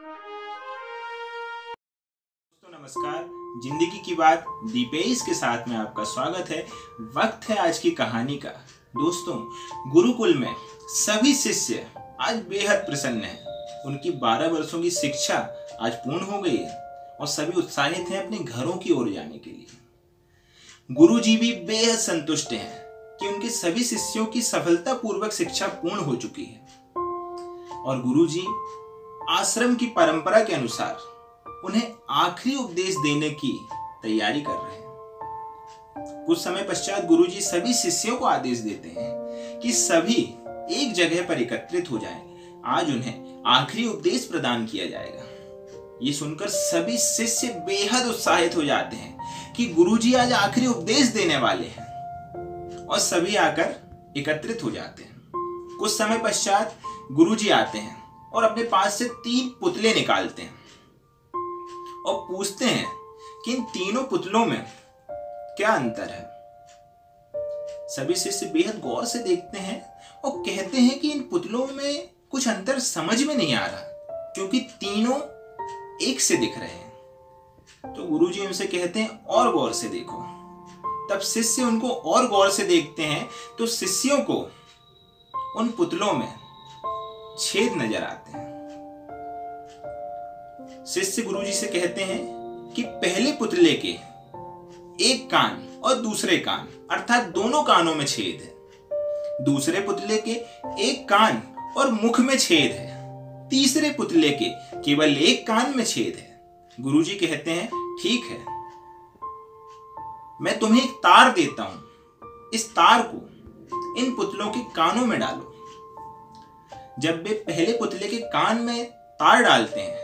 दोस्तों नमस्कार, जिंदगी की बात दीपेश के साथ में आपका स्वागत है। वक्त है आज की कहानी का। दोस्तों, गुरुकुल में सभी शिष्य आज बेहद प्रसन्न हैं। उनकी 12 वर्षों की शिक्षा आज पूर्ण हो गई है और सभी उत्साहित हैं अपने घरों की ओर जाने के लिए। गुरुजी भी बेहद संतुष्ट हैं कि उनके सभी शिष्यों की सफलतापूर्वक शिक्षा पूर्ण हो चुकी है और गुरुजी आश्रम की परंपरा के अनुसार उन्हें आखिरी उपदेश देने की तैयारी कर रहे हैं। कुछ समय पश्चात गुरुजी सभी शिष्यों को आदेश देते हैं कि सभी एक जगह पर एकत्रित हो जाएं। आज उन्हें आखिरी उपदेश प्रदान किया जाएगा। ये सुनकर सभी शिष्य बेहद उत्साहित हो जाते हैं कि गुरुजी आज आखिरी उपदेश देने वाले हैं और सभी आकर एकत्रित हो जाते हैं। कुछ समय पश्चात गुरुजी आते हैं और अपने पास से 3 पुतले निकालते हैं और पूछते हैं कि इन तीनों पुतलों में क्या अंतर है। सभी शिष्य बेहद गौर से देखते हैं और कहते हैं कि इन पुतलों में कुछ अंतर समझ में नहीं आ रहा, क्योंकि तीनों एक से दिख रहे हैं। तो गुरुजी उनसे कहते हैं और गौर से देखो। तब शिष्य उनको और गौर से देखते हैं तो शिष्यों को उन पुतलों में छेद नजर आते हैं। शिष्य गुरुजी से कहते हैं कि पहले पुतले के एक कान और दूसरे कान अर्थात दोनों कानों में छेद है। दूसरे पुतले के एक कान और मुख में छेद है। तीसरे पुतले के केवल एक कान में छेद है। गुरुजी कहते हैं ठीक है, मैं तुम्हें एक तार देता हूं। इस तार को इन पुतलों के कानों में डालो। जब वे पहले पुतले के कान में तार डालते हैं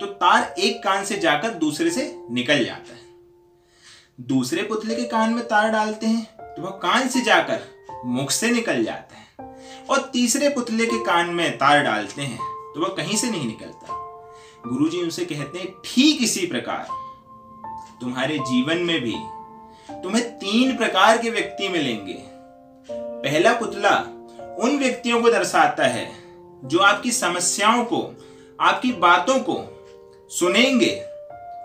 तो तार एक कान से जाकर दूसरे से निकल जाता है। दूसरे पुतले के कान में तार डालते हैं तो वह कान से जाकर मुख से निकल जाता है और तीसरे पुतले के कान में तार डालते हैं तो वह कहीं से नहीं निकलता। गुरुजी उनसे कहते हैं ठीक इसी प्रकार तुम्हारे जीवन में भी तुम्हें 3 प्रकार के व्यक्ति मिलेंगे। पहला पुतला उन व्यक्तियों को दर्शाता है जो आपकी समस्याओं को, आपकी बातों को सुनेंगे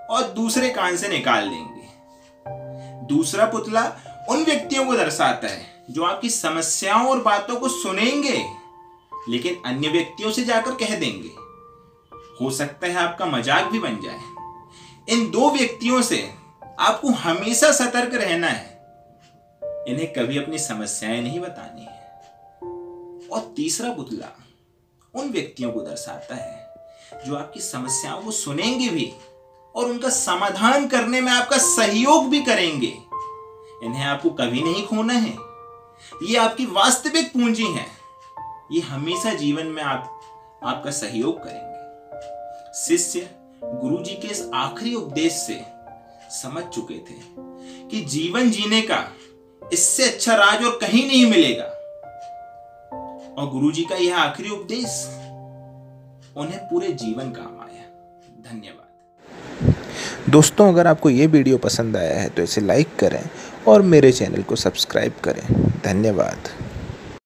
और दूसरे कान से निकाल देंगे। दूसरा पुतला उन व्यक्तियों को दर्शाता है जो आपकी समस्याओं और बातों को सुनेंगे लेकिन अन्य व्यक्तियों से जाकर कह देंगे। हो सकता है आपका मजाक भी बन जाए। इन 2 व्यक्तियों से आपको हमेशा सतर्क रहना है। इन्हें कभी अपनी समस्याएं नहीं बतानी है। और तीसरा पुतला उन व्यक्तियों को दर्शाता है जो आपकी समस्याओं को सुनेंगे भी और उनका समाधान करने में आपका सहयोग भी करेंगे। इन्हें आपको कभी नहीं खोना है। ये आपकी वास्तविक पूंजी है। ये हमेशा जीवन में आपका सहयोग करेंगे। शिष्य गुरुजी के इस आखिरी उपदेश से समझ चुके थे कि जीवन जीने का इससे अच्छा राज और कहीं नहीं मिलेगा। और गुरुजी का यह आखिरी उपदेश उन्हें पूरे जीवन काम आया। धन्यवाद। दोस्तों, अगर आपको ये वीडियो पसंद आया है तो इसे लाइक करें और मेरे चैनल को सब्सक्राइब करें। धन्यवाद।